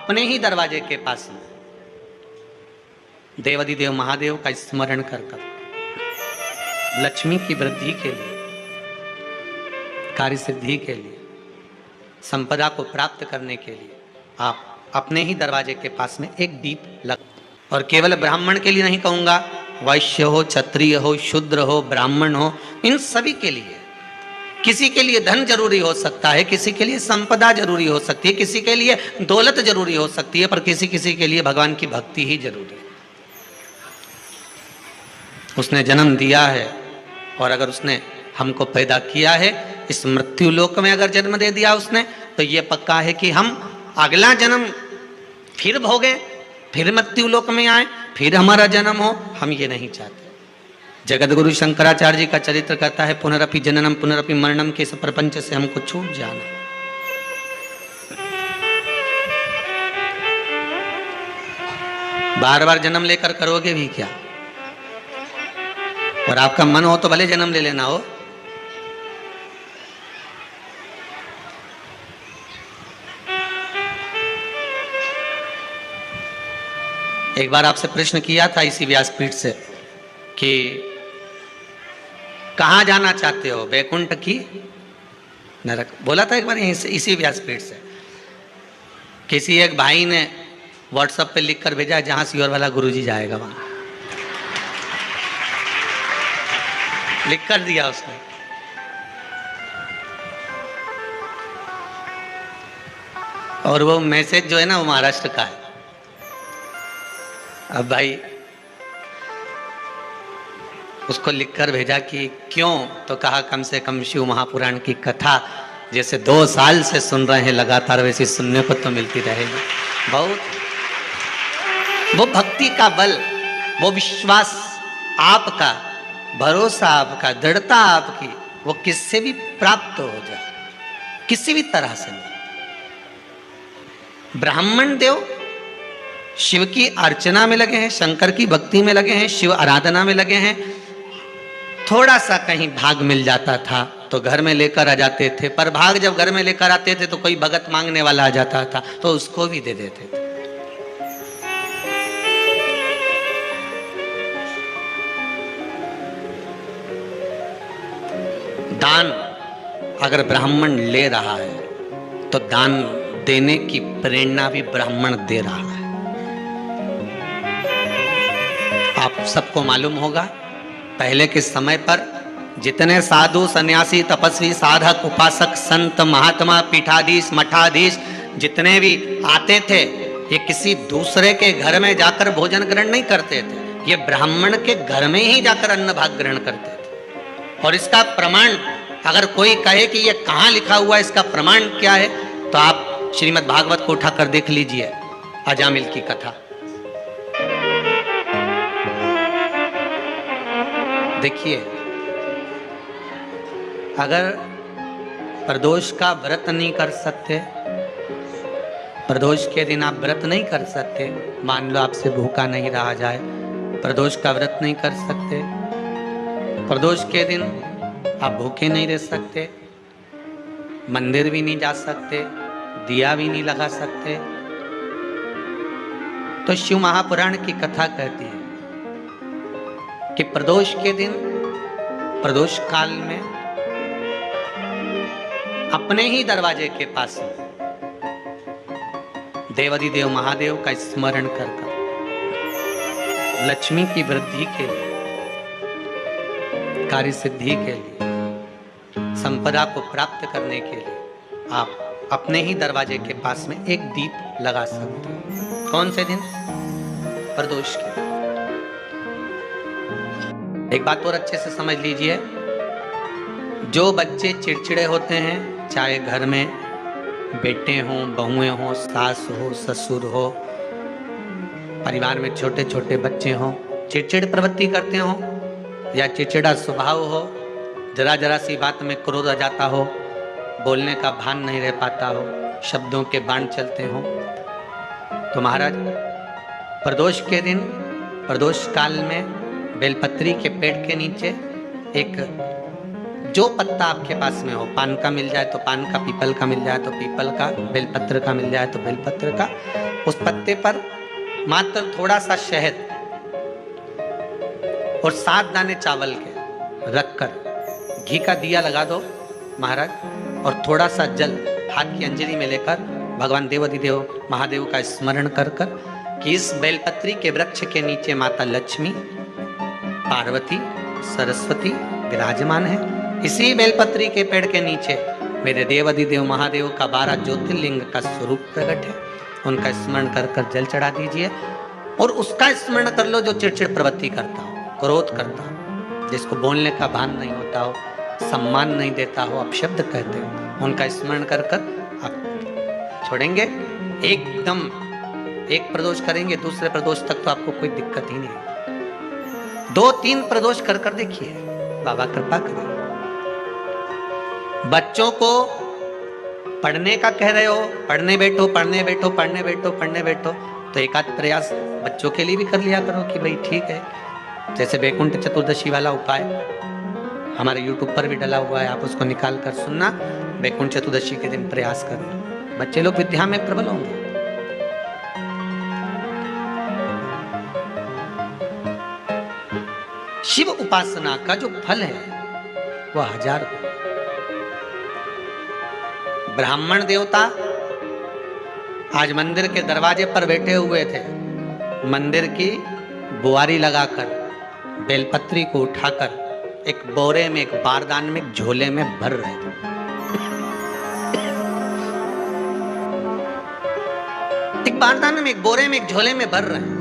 अपने ही दरवाजे के पास में देवाधिदेव महादेव का स्मरण कर कर लक्ष्मी की वृद्धि के लिए, कार्य सिद्धि के लिए, संपदा को प्राप्त करने के लिए आप अपने ही दरवाजे के पास में एक दीप लग, और केवल ब्राह्मण के लिए नहीं कहूंगा, वैश्य हो, क्षत्रिय हो, शूद्र हो, ब्राह्मण हो, इन सभी के लिए। किसी के लिए धन जरूरी हो सकता है, किसी के लिए संपदा जरूरी हो सकती है, किसी के लिए दौलत जरूरी हो सकती है, पर किसी किसी के लिए भगवान की भक्ति ही जरूरी है। उसने जन्म दिया है और अगर उसने हमको पैदा किया है, इस मृत्यु लोक में अगर जन्म दे दिया उसने, तो ये पक्का है कि हम अगला जन्म फिर भोगें, फिर मृत्यु लोक में आए, फिर हमारा जन्म हो, हम ये नहीं चाहते। जगत गुरु शंकराचार्य जी का चरित्र कहता है, पुनरपि जननम पुनरपि मरणम के इस प्रपंच से हमको छूट जाना। बार बार जन्म लेकर करोगे भी क्या? और आपका मन हो तो भले जन्म ले लेना हो। एक बार आपसे प्रश्न किया था इसी व्यासपीठ से कि कहां जाना चाहते हो, वैकुंठ की नरक? बोला था एक बार यहीं से, इसी व्यासपीठ से। किसी एक भाई ने व्हाट्सएप पे लिख कर भेजा, जहां सियोर वाला गुरुजी जाएगा वहां, लिख कर दिया उसने। और वो मैसेज जो है ना, वो महाराष्ट्र का है। अब भाई उसको लिखकर भेजा कि क्यों, तो कहा कम से कम शिव महापुराण की कथा जैसे 2 साल से सुन रहे हैं लगातार, वैसे सुनने को तो मिलती रहेगी। बहुत वो भक्ति का बल, वो विश्वास आपका, भरोसा आपका, दृढ़ता आपकी, वो किससे भी प्राप्त हो जाए, किसी भी तरह से नहीं। ब्राह्मण देव शिव की अर्चना में लगे हैं, शंकर की भक्ति में लगे हैं, शिव आराधना में लगे हैं। थोड़ा सा कहीं भाग मिल जाता था तो घर में लेकर आ जाते थे, पर भाग जब घर में लेकर आते थे तो कोई भगत मांगने वाला आ जाता था तो उसको भी दे देते थे। दान अगर ब्राह्मण ले रहा है तो दान देने की प्रेरणा भी ब्राह्मण दे रहा है। आप सबको मालूम होगा, पहले के समय पर जितने साधु, सन्यासी, तपस्वी, साधक, उपासक, संत, महात्मा, पीठाधीश, मठाधीश जितने भी आते थे, ये किसी दूसरे के घर में जाकर भोजन ग्रहण नहीं करते थे, ये ब्राह्मण के घर में ही जाकर अन्न भाग ग्रहण करते थे। और इसका प्रमाण अगर कोई कहे कि ये कहाँ लिखा हुआ है, इसका प्रमाण क्या है, तो आप श्रीमद् भागवत को उठाकर देख लीजिए, अजामिल की कथा। देखिए, अगर प्रदोष का व्रत नहीं कर सकते, प्रदोष के दिन आप व्रत नहीं कर सकते, मान लो आपसे भूखा नहीं रहा जाए, प्रदोष का व्रत नहीं कर सकते, प्रदोष के दिन आप भूखे नहीं रह सकते, मंदिर भी नहीं जा सकते, दिया भी नहीं लगा सकते, तो शिव महापुराण की कथा कहती है कि प्रदोष के दिन, प्रदोष काल में अपने ही दरवाजे के पास देवाधिदेव महादेव का स्मरण कर कर लक्ष्मी की वृद्धि के लिए, कार्य सिद्धि के लिए, संपदा को प्राप्त करने के लिए आप अपने ही दरवाजे के पास में एक दीप लगा सकते हैं। कौन से दिन? प्रदोष के। एक बात और अच्छे से समझ लीजिए, जो बच्चे चिड़चिड़े होते हैं, चाहे घर में बेटे हों, बहुएं हों, सास हो, ससुर हो, परिवार में छोटे छोटे बच्चे हों, चिड़चिड़ प्रवृत्ति करते हों या चिड़चिड़ा स्वभाव हो, जरा जरा सी बात में क्रोध आ जाता हो, बोलने का भान नहीं रह पाता हो, शब्दों के बाण चलते हों, तो महाराज प्रदोष के दिन, प्रदोष काल में बेलपत्री के पेड़ के नीचे एक जो पत्ता आपके पास में हो, पान का मिल जाए तो पान का, पीपल का मिल जाए तो पीपल का, बेलपत्र का मिल जाए तो बेलपत्र का, उस पत्ते पर मात्र थोड़ा सा शहद और 7 दाने चावल के रखकर घी का दिया लगा दो महाराज, और थोड़ा सा जल हाथ की अंजलि में लेकर भगवान देवाधिदेव महादेव का स्मरण कर कर कि इस बेलपत्री के वृक्ष के नीचे माता लक्ष्मी, पार्वती, सरस्वती विराजमान है। इसी बेलपत्री के पेड़ के नीचे मेरे देवाधिदेव महादेव का 12 ज्योतिर्लिंग का स्वरूप प्रकट है। उनका स्मरण कर कर जल चढ़ा दीजिए और उसका स्मरण कर लो जो चिड़चिड़ प्रवृत्ति करता हो, क्रोध करता हो, जिसको बोलने का भान नहीं होता हो, सम्मान नहीं देता हो, अपशब्द कहते हो, उनका स्मरण कर कर आप छोड़ेंगे। एकदम एक प्रदोष करेंगे, दूसरे प्रदोष तक तो आपको कोई दिक्कत ही नहीं। 2-3 प्रदोष कर कर देखिए, बाबा कृपा करें। बच्चों को पढ़ने का कह रहे हो, पढ़ने बैठो, पढ़ने बैठो, पढ़ने बैठो, पढ़ने बैठो, तो एक आध प्रयास बच्चों के लिए भी कर लिया करो कि भाई ठीक है। जैसे वैकुंठ चतुर्दशी वाला उपाय हमारे YouTube पर भी डला हुआ है, आप उसको निकाल कर सुनना। वैकुंठ चतुर्दशी के दिन प्रयास करना, बच्चे लोग विद्या में प्रबल होंगे। शिव उपासना का जो फल है वह 1000 गुना। ब्राह्मण देवता आज मंदिर के दरवाजे पर बैठे हुए थे, मंदिर की बुआरी लगाकर बेलपत्री को उठाकर एक बोरे में, एक बारदान में, एक झोले में भर रहे थे। एक बारदान में, एक बोरे में, एक झोले में भर रहे हैं।